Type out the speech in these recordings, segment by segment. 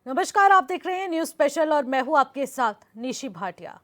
नमस्कार, आप देख रहे हैं न्यूज स्पेशल और मैं हूं आपके साथ निशी भाटिया।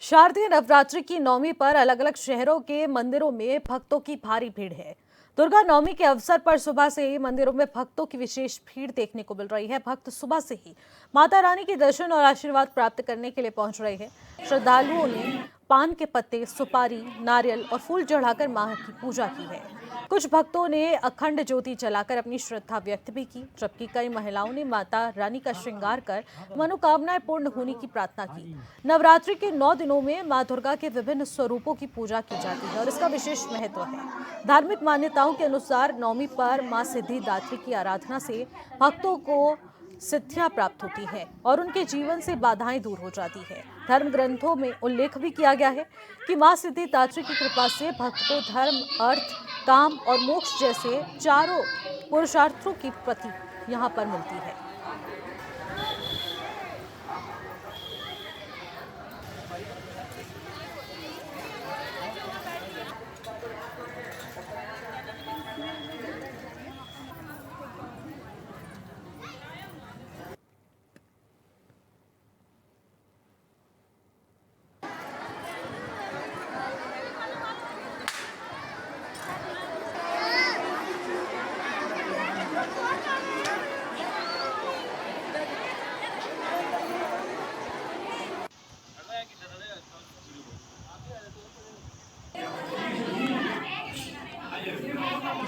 शारदीय नवरात्रि की नवमी पर अलग अलग शहरों के मंदिरों में भक्तों की भारी भीड़ है। दुर्गा नवमी के अवसर पर सुबह से ही मंदिरों में भक्तों की विशेष भीड़ देखने को मिल रही है। भक्त सुबह से ही माता रानी के दर्शन और आशीर्वाद प्राप्त करने के लिए पहुंच रहे हैं। श्रद्धालुओं ने पान के पत्ते, सुपारी, नारियल और फूल चढ़ाकर मां की पूजा की है। कुछ भक्तों ने अखंड ज्योति जलाकर अपनी श्रद्धा व्यक्त भी की, जबकि कई महिलाओं ने माता रानी का श्रृंगार कर मनोकामनाएं पूर्ण होने की प्रार्थना की। नवरात्रि के 9 दिनों में मां दुर्गा के विभिन्न स्वरूपों की पूजा की जाती है और इसका विशेष महत्व है। धार्मिक मान्यताओं के अनुसार नवमी पर मां सिद्धिदात्री की आराधना से भक्तों को सिद्धियां प्राप्त होती है और उनके जीवन से बाधाएं दूर हो जाती है। धर्म ग्रंथों में उल्लेख भी किया गया है कि मां सिद्धिदात्री की कृपा से भक्त को धर्म, अर्थ, काम और मोक्ष जैसे चारों पुरुषार्थों की प्राप्ति यहाँ पर मिलती है।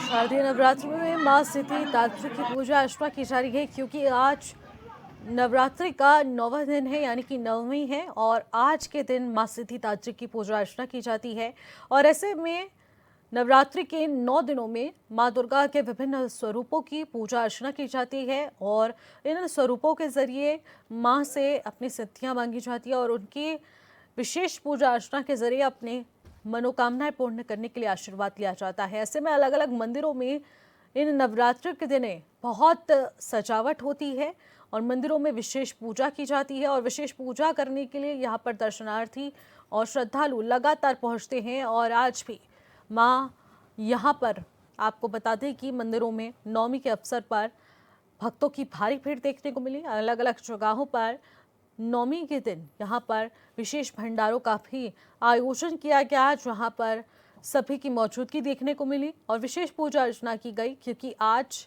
शारदीय नवरात्रि में मां सिद्धिदात्री की पूजा अर्चना की जा रही है, क्योंकि आज नवरात्रि का 9वां दिन है, यानी कि नवमी है और आज के दिन मां सिद्धिदात्री की पूजा अर्चना की जाती है। और ऐसे में नवरात्रि के 9 दिनों में मां दुर्गा के विभिन्न स्वरूपों की पूजा अर्चना की जाती है और इन स्वरूपों के जरिए मां से अपनी सिद्धियां मांगी जाती है और उनकी विशेष पूजा अर्चना के जरिए अपने मनोकामनाएं पूर्ण करने के लिए आशीर्वाद लिया जाता है। ऐसे में अलग अलग मंदिरों में इन नवरात्रि के दिने बहुत सजावट होती है और मंदिरों में विशेष पूजा की जाती है और विशेष पूजा करने के लिए यहाँ पर दर्शनार्थी और श्रद्धालु लगातार पहुँचते हैं। और आज भी माँ यहाँ पर आपको बता दें कि मंदिरों में नवमी के अवसर पर भक्तों की भारी भीड़ देखने को मिली। अलग अलग जगहों पर नवमी के दिन यहाँ पर विशेष भंडारों का भी आयोजन किया गया, जहाँ पर सभी की मौजूदगी देखने को मिली और विशेष पूजा अर्चना की गई, क्योंकि आज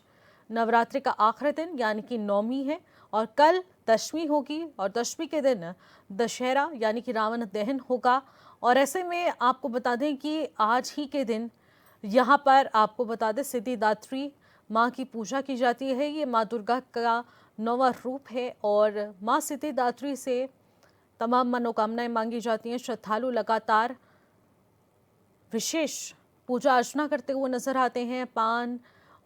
नवरात्रि का आखिरी दिन यानी कि नवमी है और कल दशमी होगी और दशमी के दिन दशहरा यानी कि रावण दहन होगा। और ऐसे में आपको बता दें कि आज ही के दिन यहाँ पर आपको बता दें सिद्धिदात्री माँ की पूजा की जाती है। ये माँ दुर्गा का 9वां रूप है और माँ सिद्धिदात्री से तमाम मनोकामनाएं मांगी जाती हैं। श्रद्धालु लगातार विशेष पूजा अर्चना करते हुए नजर आते हैं। पान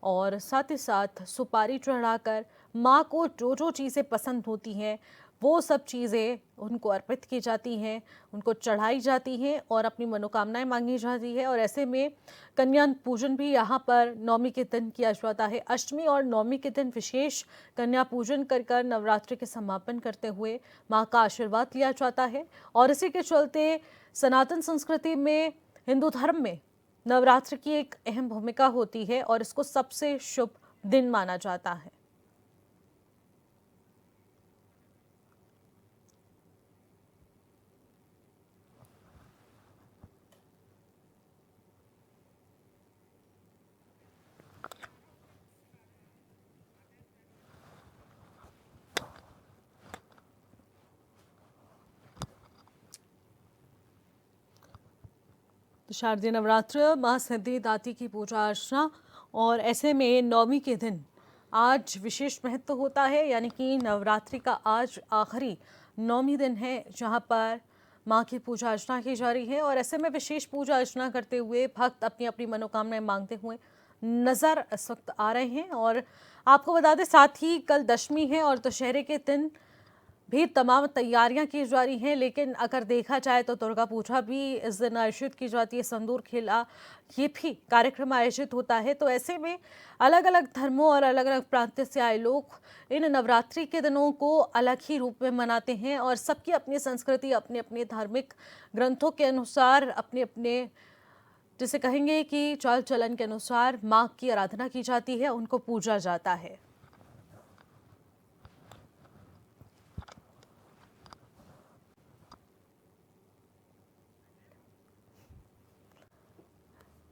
और साथ ही साथ सुपारी चढ़ाकर माँ को जो जो चीज़ें पसंद होती हैं वो सब चीज़ें उनको अर्पित की जाती हैं, उनको चढ़ाई जाती हैं और अपनी मनोकामनाएं मांगी जाती है। और ऐसे में कन्या पूजन भी यहाँ पर नवमी के दिन किया जाता है। अष्टमी और नवमी के दिन विशेष कन्या पूजन कर नवरात्रि के समापन करते हुए माँ का आशीर्वाद लिया जाता है। और इसी के चलते सनातन संस्कृति में, हिंदू धर्म में नवरात्रि की एक अहम भूमिका होती है और इसको सबसे शुभ दिन माना जाता है। शारदीय नवरात्र मां सिद्धिदात्री की पूजा अर्चना और ऐसे में नवमी के दिन आज विशेष महत्व होता है, यानी कि नवरात्रि का आज आखिरी नवमी दिन है जहां पर मां की पूजा अर्चना की जा रही है। और ऐसे में विशेष पूजा अर्चना करते हुए भक्त अपनी अपनी मनोकामनाएं मांगते हुए नजर इस वक्त आ रहे हैं। और आपको बता दें साथ ही कल दशमी है और दशहरे के दिन भी तमाम तैयारियां की जा रही हैं। लेकिन अगर देखा जाए तो दुर्गा पूजा भी इस दिन आयोजित की जाती है, संदूर खेला ये भी कार्यक्रम आयोजित होता है। तो ऐसे में अलग अलग धर्मों और अलग अलग प्रांत से आए लोग इन नवरात्रि के दिनों को अलग ही रूप में मनाते हैं और सबकी अपनी संस्कृति, अपने अपने धार्मिक ग्रंथों के अनुसार, अपने अपने जिसे कहेंगे कि चाल चलन के अनुसार माँ की आराधना की जाती है, उनको पूजा जाता है।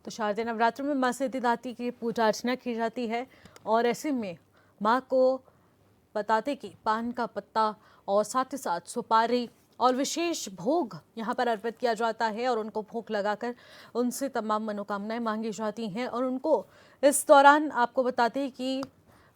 तो शारदीय नवरात्र में माँ सिद्धिदात्री की पूजा अर्चना की जाती है और ऐसे में माँ को बताते कि पान का पत्ता और साथ ही साथ सुपारी और विशेष भोग यहाँ पर अर्पित किया जाता है और उनको भोग लगाकर उनसे तमाम मनोकामनाएं मांगी जाती हैं। और उनको इस दौरान आपको बताते हैं कि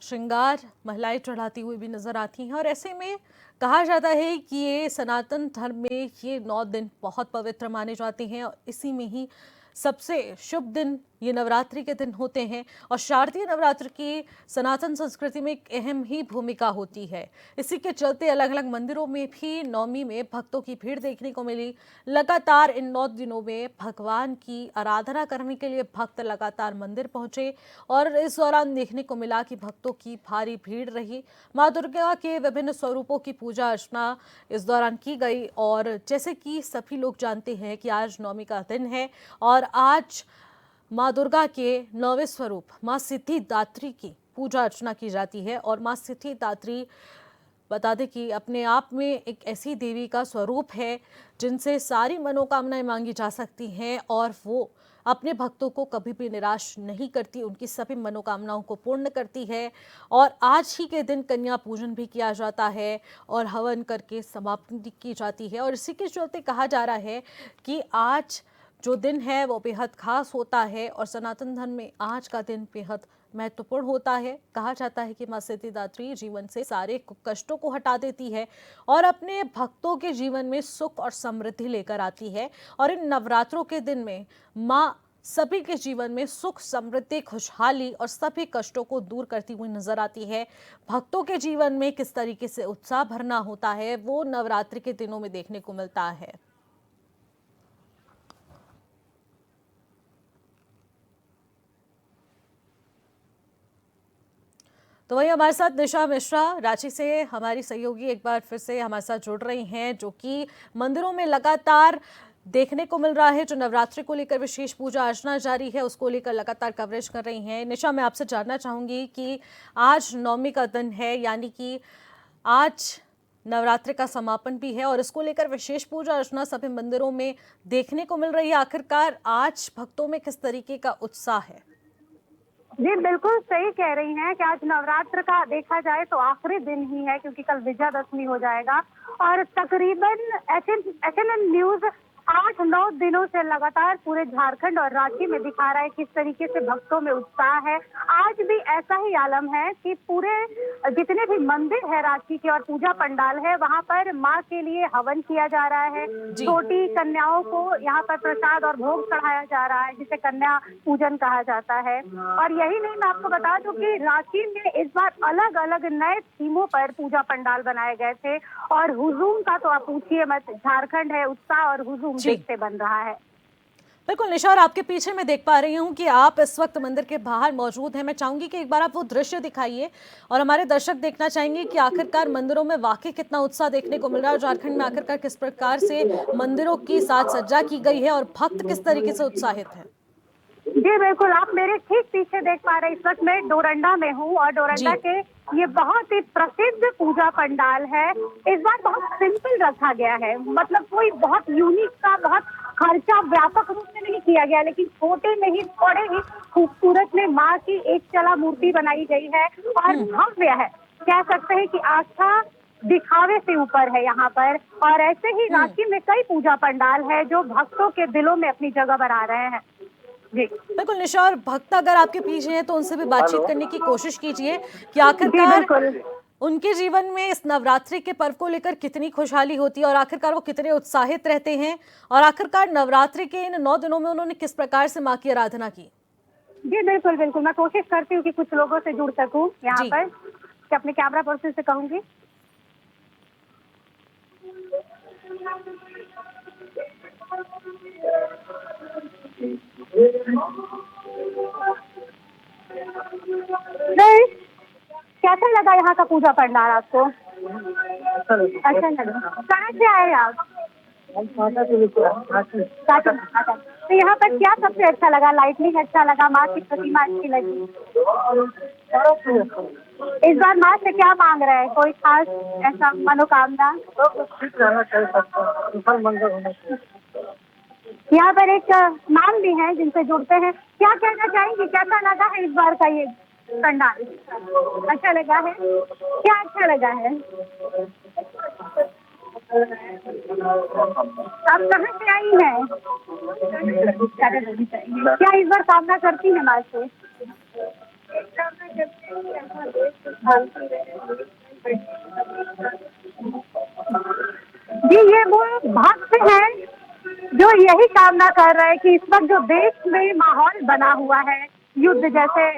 श्रृंगार महिलाएं चढ़ाती हुई भी नजर आती हैं। और ऐसे में कहा जाता है कि ये सनातन धर्म में ये 9 दिन बहुत पवित्र माने जाते हैं और इसी में ही सबसे शुभ दिन ये नवरात्रि के दिन होते हैं। और शारदीय नवरात्र की सनातन संस्कृति में एक अहम ही भूमिका होती है। इसी के चलते अलग अलग मंदिरों में भी नवमी में भक्तों की भीड़ देखने को मिली। लगातार इन 9 दिनों में भगवान की आराधना करने के लिए भक्त लगातार मंदिर पहुंचे और इस दौरान देखने को मिला कि भक्तों की भारी भीड़ रही। माँ दुर्गा के विभिन्न स्वरूपों की पूजा अर्चना इस दौरान की गई। और जैसे कि सभी लोग जानते हैं कि आज नवमी का दिन है और आज माँ दुर्गा के 9वें स्वरूप माँ सिद्धिदात्री की पूजा अर्चना की जाती है। और माँ सिद्धिदात्री बता दें कि अपने आप में एक ऐसी देवी का स्वरूप है जिनसे सारी मनोकामनाएं मांगी जा सकती हैं और वो अपने भक्तों को कभी भी निराश नहीं करती, उनकी सभी मनोकामनाओं को पूर्ण करती है। और आज ही के दिन कन्या पूजन भी किया जाता है और हवन करके समाप्ति की जाती है। और इसी के चलते कहा जा रहा है कि आज जो दिन है वो बेहद खास होता है और सनातन धर्म में आज का दिन बेहद महत्वपूर्ण होता है। कहा जाता है कि माँ सिद्धिदात्री जीवन से सारे कष्टों को हटा देती है और अपने भक्तों के जीवन में सुख और समृद्धि लेकर आती है। और इन नवरात्रों के दिन में माँ सभी के जीवन में सुख, समृद्धि, खुशहाली और सभी कष्टों को दूर करती हुई नजर आती है। भक्तों के जीवन में किस तरीके से उत्साह भरना होता है वो नवरात्रि के दिनों में देखने को मिलता है। तो वही हमारे साथ निशा मिश्रा रांची से हमारी सहयोगी एक बार फिर से हमारे साथ जुड़ रही हैं, जो कि मंदिरों में लगातार देखने को मिल रहा है। जो नवरात्रि को लेकर विशेष पूजा अर्चना जारी है उसको लेकर लगातार कवरेज कर रही हैं। निशा, मैं आपसे जानना चाहूंगी कि आज नवमी का दिन है, यानी कि आज नवरात्रि का समापन भी है और इसको लेकर विशेष पूजा अर्चना सभी मंदिरों में देखने को मिल रही है। आखिरकार आज भक्तों में किस तरीके का उत्साह है? जी बिल्कुल सही कह रही हैं कि आज नवरात्र का देखा जाए तो आखिरी दिन ही है, क्योंकि कल विजयादशमी हो जाएगा। और तकरीबन एचएनएन न्यूज 8-9 दिनों से लगातार पूरे झारखंड और रांची में दिखा रहा है किस तरीके से भक्तों में उत्साह है। आज भी ऐसा ही आलम है कि पूरे जितने भी मंदिर है रांची के और पूजा पंडाल है वहां पर माँ के लिए हवन किया जा रहा है। छोटी कन्याओं को यहाँ पर प्रसाद और भोग चढ़ाया जा रहा है, जिसे कन्या पूजन कहा जाता है। और यही नहीं, मैं आपको बता दूं कि रांची में इस बार अलग अलग नए थीमों पर पूजा पंडाल बनाए गए थे और हुजूम का तो आप पूछिए मत। झारखंड है, उत्साह और हुजूम देखते बन रहा है। बिल्कुल निशा, और आपके पीछे मैं देख पा रही हूँ कि आप इस वक्त मंदिर के बाहर मौजूद हैं। मैं चाहूंगी कि एक बार आप वो दृश्य दिखाइए और हमारे दर्शक देखना चाहेंगे कि आखिरकार मंदिरों में वाकई कितना उत्साह देखने को मिल रहा है और झारखंड में आखिरकार किस प्रकार से मंदिरों की साज सज्जा की गई है और भक्त किस तरीके से उत्साहित हैं। जी बिल्कुल, आप मेरे ठीक पीछे देख पा रहे हैं। इस वक्त मैं डोरंडा में हूँ और डोरंडा के ये बहुत ही प्रसिद्ध पूजा पंडाल है। इस बार बहुत सिंपल रखा गया है, मतलब कोई बहुत यूनिक का बहुत खर्चा व्यापक रूप में नहीं किया गया, लेकिन छोटे में ही बड़े ही खूबसूरत में माँ की एक चला मूर्ति बनाई गई है और भव्य है। कह सकते हैं कि आस्था दिखावे से ऊपर है यहाँ पर। और ऐसे ही रांची में कई पूजा पंडाल है जो भक्तों के दिलों में अपनी जगह बना रहे हैं। जी बिल्कुल निशा, और भक्त अगर आपके पीछे हैं तो उनसे भी बातचीत करने की कोशिश कीजिए कि आखिरकार उनके जीवन में इस नवरात्रि के पर्व को लेकर कितनी खुशहाली होती है और आखिरकार वो कितने उत्साहित रहते हैं और आखिरकार नवरात्रि के इन 9 दिनों में उन्होंने किस प्रकार से माँ की आराधना की। जी बिल्कुल बिल्कुल, मैं कोशिश करती हूँ कि कुछ लोगों से जुड़ सकूँ यहाँ पर, कि अपने कैमरा पर्सन से कहूंगी। कैसा लगा यहाँ का पूजा पंडाल आपको? अच्छा लगा। कहाँ से आए आप? तो यहाँ पर क्या सबसे अच्छा लगा? लाइटनिंग अच्छा लगा, माँ की प्रतिमा अच्छी लगी? इस बार माँ से क्या मांग रहे हैं? कोई खास ऐसा मनोकामना? यहाँ पर एक नाम भी है जिनसे जुड़ते हैं। क्या कहना चाहेंगी, कैसा लगा है इस बार का ये पंडाल? अच्छा लगा है? क्या अच्छा लगा है? आप कहाँ से आई हैं? क्या इस बार कामना करती हैं माँ से? जी, ये वो भक्त हैं जो यही कामना कर रहे हैं कि इस वक्त जो देश में माहौल बना हुआ है, युद्ध जैसे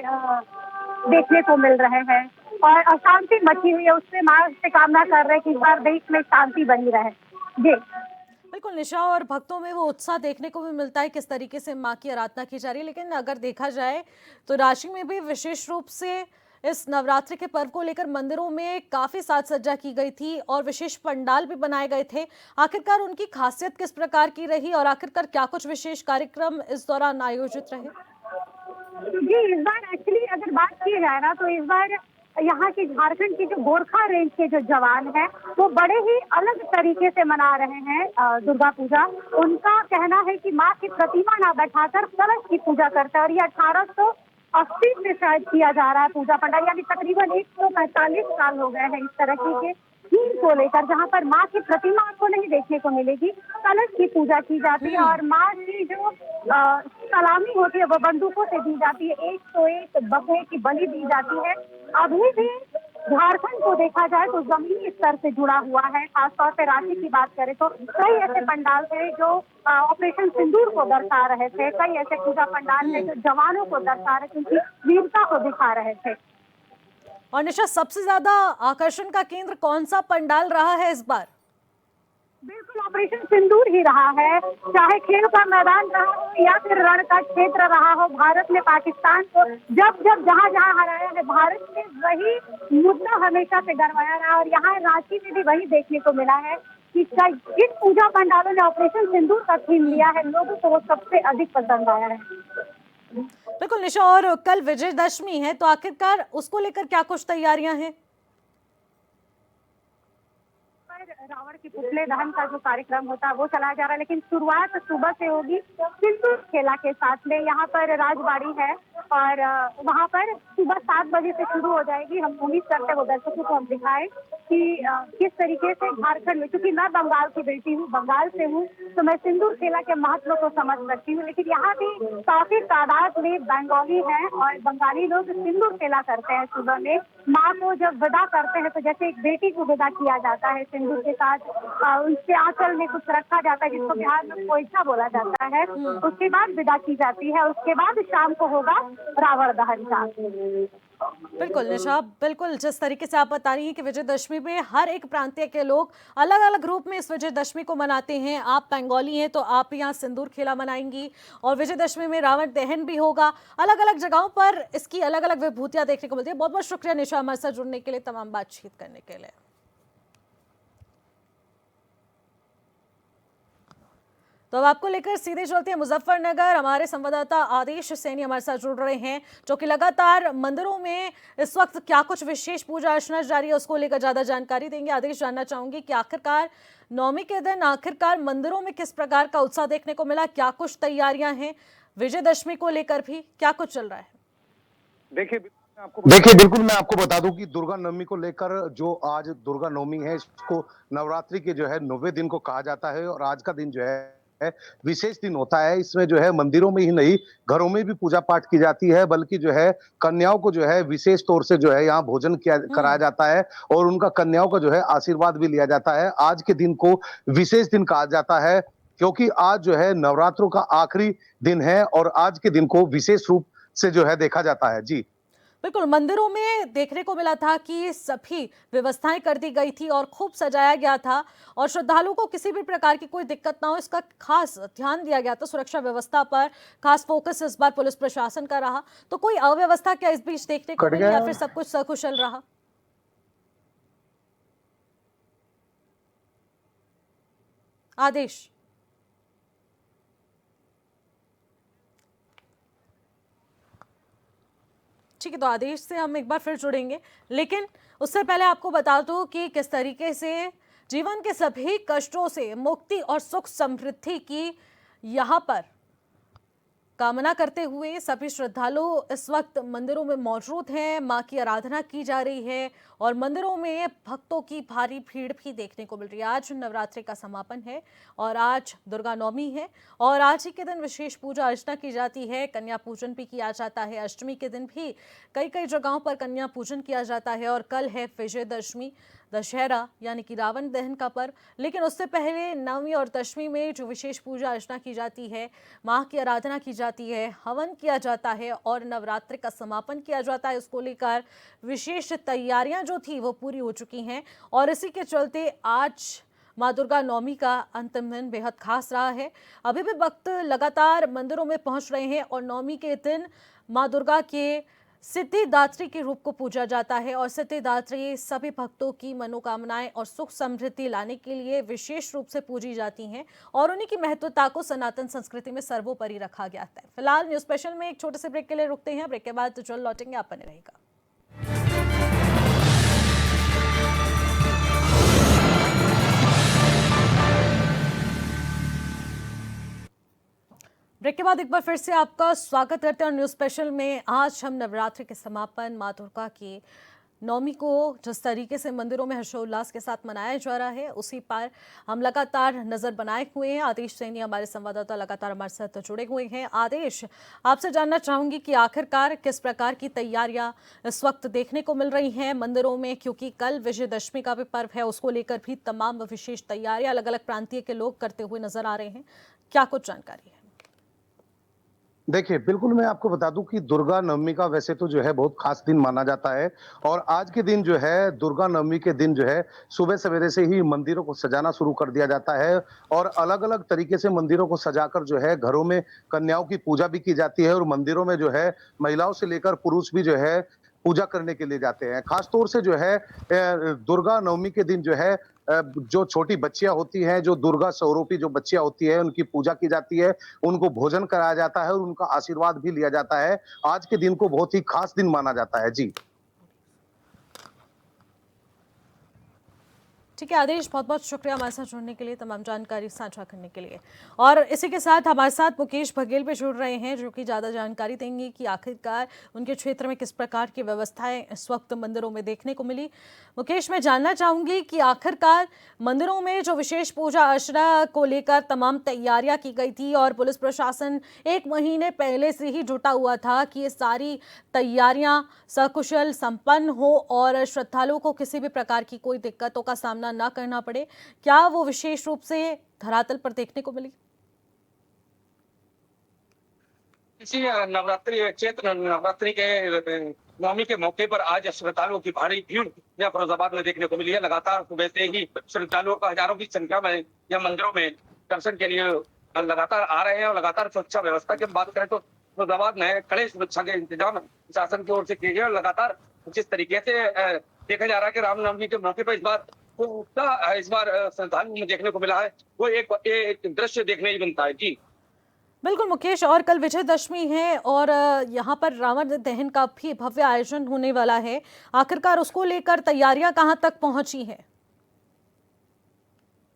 देखने को मिल रहे हैं और अशांति मची हुई है, उससे माँ से कामना कर रहे हैं कि इस बार देश में शांति बनी रहे। जी। बिल्कुल निशा, और भक्तों में वो उत्साह देखने को भी मिलता है किस तरीके से माँ की आराधना की जा रही है। लेकिन अगर देखा जाए तो राशि में भी विशेष रूप से इस नवरात्रि के पर्व को लेकर मंदिरों में काफी साज सज्जा की गई थी और विशेष पंडाल भी बनाए गए थे। आखिरकार उनकी खासियत किस प्रकार की रही और आखिरकार क्या कुछ विशेष कार्यक्रम इस दौरान आयोजित रहे? जी, इस बार एक्चुअली अगर बात की जाए ना तो इस बार यहाँ की झारखंड की जो गोरखा रेंज के जो जवान हैं वो बड़े ही अलग तरीके से मना रहे हैं दुर्गा पूजा। उनका कहना है कि माँ की प्रतिमा ना बैठाकर कलश की पूजा करते हैं और ये 1880 से शायद किया जा रहा है पूजा पंडाल, यानी तकरीबन 145 साल हो गए हैं इस तरह के थीम को लेकर, जहाँ पर माँ की प्रतिमा आपको नहीं देखने को मिलेगी, कलश की पूजा की जाती है और माँ की जो सलामी होती है वो बंदूकों से दी जाती है, 101 बकरे की बलि दी जाती है। अभी भी झारखंड को देखा जाए तो जमीनी स्तर से जुड़ा हुआ है। खासतौर पे रांची की बात करें तो कई ऐसे पंडाल थे जो ऑपरेशन सिंदूर को दर्शा रहे थे, कई ऐसे पूजा पंडाल थे जो जवानों को दर्शा रहे थे, उनकी वीरता को दिखा रहे थे। और निशा, सबसे ज्यादा आकर्षण का केंद्र कौन सा पंडाल रहा है इस बार? बिल्कुल ऑपरेशन सिंदूर ही रहा है, चाहे खेल का मैदान रहा हो या फिर रण का क्षेत्र रहा हो। भारत ने पाकिस्तान को जब जब जहां जहां हराया है, भारत ने वही मुद्दा हमेशा से गरमाया रहा और यहाँ रांची में भी वही देखने को मिला है कि जिन पूजा पंडालों ने ऑपरेशन सिंदूर का थीम लिया है, लोगों को वो सबसे अधिक पसंद आया है। बिल्कुल निशा, और कल विजयदशमी है तो आखिरकार उसको लेकर क्या कुछ तैयारियां हैं? रावण के पुतले दहन का जो कार्यक्रम होता है वो चलाया जा रहा है, लेकिन शुरुआत सुबह से होगी सिंदूर खेला के साथ में। यहाँ पर राजबाड़ी है और वहाँ पर सुबह 7 बजे से शुरू हो जाएगी। हम उम्मीद करते हैं वो दर्शकों को हम दिखाएं कि किस तरीके से झारखंड में, क्योंकि मैं बंगाल की बेटी हूँ, बंगाल से हूँ, तो मैं सिंदूर खेला के महत्व को समझ सकती हूँ। लेकिन यहाँ भी काफी तादाद में बंगाली हैं और बंगाली लोग सिंदूर खेला करते हैं। सुबह में माँ को जब विदा करते हैं तो जैसे एक बेटी को विदा किया जाता है सिंदूर के साथ, उसके आंचल में कुछ रखा जाता है जिसको बिहार में पोइछा बोला जाता है, उसके बाद विदा की जाती है। उसके बाद शाम को होगा रावण दहन का। बिल्कुल निशा, बिल्कुल जिस तरीके से आप बता रही हैं कि विजयदशमी में हर एक प्रांतीय के लोग अलग अलग रूप में इस विजयदशमी को मनाते हैं। आप बंगाली हैं तो आप यहाँ सिंदूर खेला मनाएंगी और विजयदशमी में रावण दहन भी होगा। अलग अलग जगहों पर इसकी अलग अलग विभूतियां देखने को मिलती है। बहुत बहुत शुक्रिया निशा हमारे साथ जुड़ने के लिए, तमाम बातचीत करने के लिए। तो अब आपको लेकर सीधे चलते हैं मुजफ्फरनगर। हमारे संवाददाता आदेश सैनी हमारे साथ जुड़ रहे हैं, जो कि लगातार मंदिरों में इस वक्त क्या कुछ विशेष पूजा अर्चना जारी है उसको लेकर ज्यादा जानकारी देंगे। आदेश, जानना चाहूंगी कि आखिरकार नवमी के दिन आखिरकार मंदिरों में किस प्रकार का उत्साह देखने को मिला, क्या कुछ तैयारियां हैं, विजयदशमी को लेकर भी क्या कुछ चल रहा है? देखिए बिल्कुल मैं आपको बता दूं कि दुर्गा नवमी को लेकर जो आज दुर्गा नवमी है, इसको नवरात्रि के जो है 9वें दिन को कहा जाता है और आज का दिन जो है विशेष दिन होता है। इसमें जो है मंदिरों में ही नहीं, घरों में भी पूजा पाठ की जाती है, बल्कि जो है कन्याओं को जो है विशेष तौर से जो है यहाँ भोजन किया कराया जाता है और उनका कन्याओं का जो है आशीर्वाद भी लिया जाता है। आज के दिन को विशेष दिन कहा जाता है क्योंकि आज जो है नवरात्रों का आखिरी दिन है और आज के दिन को विशेष रूप से जो है देखा जाता है। जी बिल्कुल, मंदिरों में देखने को मिला था कि सभी व्यवस्थाएं कर दी गई थी और खूब सजाया गया था और श्रद्धालुओं को किसी भी प्रकार की कोई दिक्कत ना हो इसका खास ध्यान दिया गया था। सुरक्षा व्यवस्था पर खास फोकस इस बार पुलिस प्रशासन का रहा। तो कोई अव्यवस्था क्या इस बीच देखने को मिली या फिर सब कुछ सकुशल रहा? आदेश। ठीक है, तो आदेश से हम एक बार फिर जुड़ेंगे, लेकिन उससे पहले आपको बता दूं कि किस तरीके से जीवन के सभी कष्टों से मुक्ति और सुख समृद्धि की यहाँ पर कामना करते हुए सभी श्रद्धालु इस वक्त मंदिरों में मौजूद हैं। मां की आराधना की जा रही है और मंदिरों में भक्तों की भारी भीड़ भी देखने को मिल रही है। आज नवरात्रि का समापन है और आज दुर्गा नवमी है और आज ही के दिन विशेष पूजा अर्चना की जाती है। कन्या पूजन भी किया जाता है। अष्टमी के दिन भी कई कई जगहों पर कन्या पूजन किया जाता है और कल है विजयदशमी, दशहरा यानी कि रावण दहन का पर्व। लेकिन उससे पहले नवमी और दशमी में जो विशेष पूजा अर्चना की जाती है, मां की आराधना की जाती है, हवन किया जाता है और नवरात्रि का समापन किया जाता है, उसको लेकर विशेष तैयारियां जो थी वो पूरी हो चुकी हैं और इसी के चलते आज मां दुर्गा नवमी का अंतिम दिन बेहद खास रहा है। अभी भी भक्त लगातार मंदिरों में पहुंच रहे हैं और नवमी के दिन मां दुर्गा के सिद्धिदात्री के रूप को पूजा जाता है और सिद्धिदात्री सभी भक्तों की मनोकामनाएं और सुख समृद्धि लाने के लिए विशेष रूप से पूजी जाती हैं और उन्हीं की महत्वता को सनातन संस्कृति में सर्वोपरि रखा गया है। फिलहाल न्यूज स्पेशल में एक छोटे से ब्रेक के लिए रुकते हैं। ब्रेक के बाद जल्द लौटेंगे, आप बने रहेगा। ब्रेक के बाद एक बार फिर से आपका स्वागत करते हैं और न्यूज स्पेशल में आज हम नवरात्रि के समापन मां दुर्गा की नवमी को जिस तरीके से मंदिरों में हर्षोल्लास के साथ मनाया जा रहा है उसी पर हम लगातार नजर बनाए हुए हैं। आदेश सैनी हमारे संवाददाता लगातार हमारे साथ जुड़े हुए हैं। आदेश, आपसे जानना चाहूंगी कि आखिरकार किस प्रकार की तैयारियां इस वक्त देखने को मिल रही हैं मंदिरों में, क्योंकि कल विजयदशमी का भी पर्व है, उसको लेकर भी तमाम विशेष तैयारियां अलग अलग प्रांतीय के लोग करते हुए नजर आ रहे हैं। क्या कुछ जानकारी है? देखिए, बिल्कुल मैं आपको बता दूं कि दुर्गा नवमी का वैसे तो जो है बहुत खास दिन माना जाता है और आज के दिन जो है दुर्गा नवमी के दिन जो है सुबह सवेरे से ही मंदिरों को सजाना शुरू कर दिया जाता है और अलग-अलग तरीके से मंदिरों को सजाकर जो है घरों में कन्याओं की पूजा भी की जाती है और मंदिरों में जो है महिलाओं से लेकर पुरुष भी जो है पूजा करने के लिए जाते हैं। खास तौर से जो है दुर्गा नवमी के दिन जो है जो छोटी बच्चियां होती हैं, जो दुर्गा स्वरूपी जो बच्चियां होती है, उनकी पूजा की जाती है, उनको भोजन कराया जाता है और उनका आशीर्वाद भी लिया जाता है। आज के दिन को बहुत ही खास दिन माना जाता है। जी। ठीक है आदेश, बहुत बहुत शुक्रिया हमारे साथ जुड़ने के लिए, तमाम जानकारी साझा करने के लिए। और इसी के साथ हमारे साथ मुकेश बघेल भी जुड़ रहे हैं जो कि ज़्यादा जानकारी देंगे कि आखिरकार उनके क्षेत्र में किस प्रकार की व्यवस्थाएं इस वक्त मंदिरों में देखने को मिली। मुकेश, मैं जानना चाहूंगी कि आखिरकार मंदिरों में जो विशेष पूजा अर्चना को लेकर तमाम तैयारियां की गई थी और पुलिस प्रशासन 1 महीने पहले से ही जुटा हुआ था कि ये सारी तैयारियां सकुशल संपन्न हो और श्रद्धालुओं को किसी भी प्रकार की कोई दिक्कतों का सामना ना करना पड़े, क्या वो विशेष रूप से धरातल पर देखने को मिली? इसी नवरात्रि चैत्र नवरात्रि के नवमी के मौके पर आज श्रद्धालुओं की भारी भीड़ यहाँ फिरोजाबाद में देखने को मिली है। लगातार सुबह से ही श्रद्धालुओं का हजारों की संख्या में यह मंदिरों में दर्शन के लिए लगातार आ रहे हैं और लगातार सुरक्षा व्यवस्था की बात करें तो फिरोजाबाद में कड़े सुरक्षा के इंतजाम शासन की ओर से किए गए और लगातार जिस तरीके से देखा जा रहा है कि रामनवमी के मौके पर इस बार श्रद्धालुओं में देखने को मिला है, वो एक दृश्य देखने ही बनता है। जी बिल्कुल मुकेश, और कल विजयदशमी है और यहाँ पर रावण दहन का भी भव्य आयोजन होने वाला है। आखिरकार उसको लेकर तैयारियां कहां तक पहुंची हैं?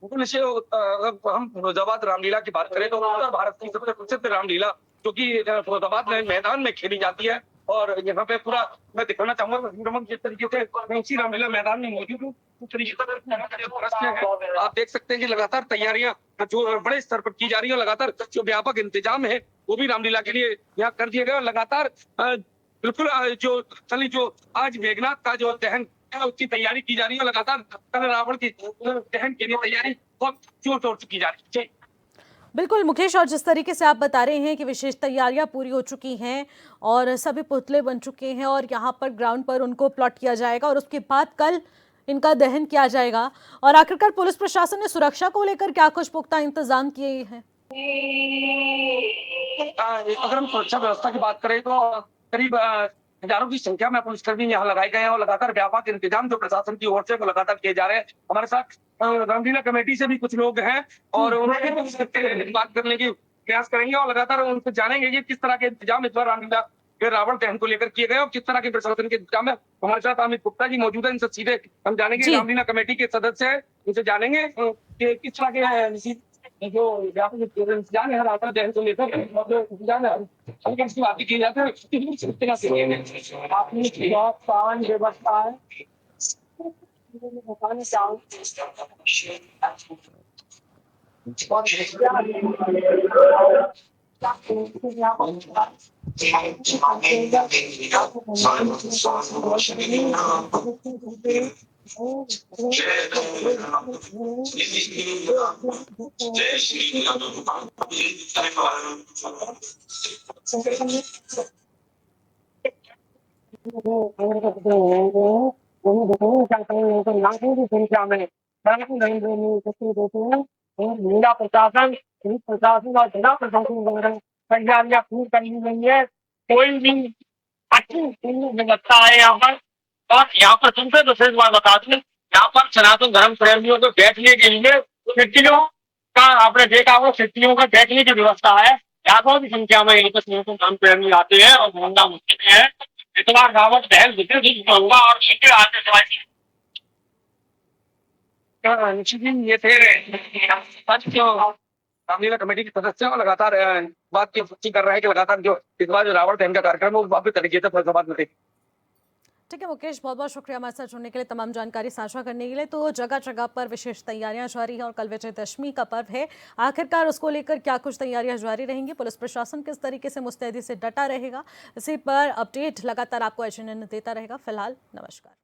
हम फिरोजाबाद रामलीला की बात करें तो उत्तर भारत की सबसे प्रसिद्ध रामलीला जो कि फिरोजाबाद में मैदान में खेली जाती है और यहाँ पे पूरा मैं दिखाना चाहूंगा जिस तरीके से इसी रामलीला मैदान में मौजूद हूँ उस तरीके से आप देख सकते हैं कि लगातार तैयारियां जो बड़े स्तर पर की जा रही है, लगातार जो व्यापक इंतजाम है वो भी रामलीला के लिए यहाँ कर दिए गए और लगातार बिल्कुल जो आज मेघनाथ का जो दहन उसकी तैयारी की जा रही है, लगातार कल रावण की दहन के लिए तैयारी बहुत जोर शोर से की जा रही है। बिल्कुल मुकेश, और जिस तरीके से आप बता रहे हैं कि विशेष तैयारियां पूरी हो चुकी हैं और सभी पुतले बन चुके हैं और यहाँ पर ग्राउंड पर उनको प्लॉट किया जाएगा और उसके बाद कल इनका दहन किया जाएगा, और आखिरकार पुलिस प्रशासन ने सुरक्षा को लेकर क्या कुछ पुख्ता इंतजाम किए हैं? अगर हम सुरक्षा व्यवस्था की बात करें तो करीब हजारों की संख्या में पुलिसकर्मी यहाँ लगाए गए हैं और लगातार व्यापक इंतजाम जो प्रशासन की ओर से वो लगातार किए जा रहे हैं। हमारे साथ रामलीला कमेटी से भी कुछ लोग हैं और उन्होंने बात करने की प्रयास करेंगे और लगातार उनसे जानेंगे कि किस तरह के इंतजाम इस बार रामलीला के रावण दहन को लेकर किए गए और किस तरह के प्रशासन के इंतजाम है। हमारे साथ अमित गुप्ता जी मौजूद है, इनसे सीधे हम जानेंगे, रामलीला कमेटी के सदस्य है, इनसे जानेंगे कि किस तरह के जो यहाँ पे जो इंतजाम है रावण दहन को लेकर और जो इंतजाम है हल्की इसकी बात की जाती है आपने बहुत पान व्यवस्था है बताने चाहूँ जिला प्रशासन पुलिस प्रशासन और जिला प्रशासन द्वारा तैयारियां पूरी कर ली गई है कोई भी अच्छी व्यवस्था है यहाँ पर और यहाँ पर तुमसे तो सिर्फ बात बता दूं यहाँ पर सनातन धर्म प्रेमियों को बैठने के लिए छुट्टियों का आपने देखा होगा छुट्टियों का बैठने की व्यवस्था है लाखों की संख्या में यहाँ पर सनातन धर्म प्रेमी आते हैं और धंधा मुश्किल है इस बार रावण दहन विशेष रूप में होगा और इसके आगे सवाल ये थे रामलीला कमेटी के सदस्य और लगातार बात की पुष्टि कर रहे हैं कि लगातार जो इस बार जो रावण दहन का कार्यक्रम है वो वापस तरीके से फैसलाबाद में थे ठीक है मुकेश, बहुत बहुत शुक्रिया हमारे साथ जुड़ने के लिए, तमाम जानकारी साझा करने के लिए। तो जगह जगह पर विशेष तैयारियां जारी हैं और कल विजयदशमी का पर्व है, आखिरकार उसको लेकर क्या कुछ तैयारियां जारी रहेंगी, पुलिस प्रशासन किस तरीके से मुस्तैदी से डटा रहेगा, इसी पर अपडेट लगातार आपको एचएनएन देता रहेगा। फिलहाल नमस्कार।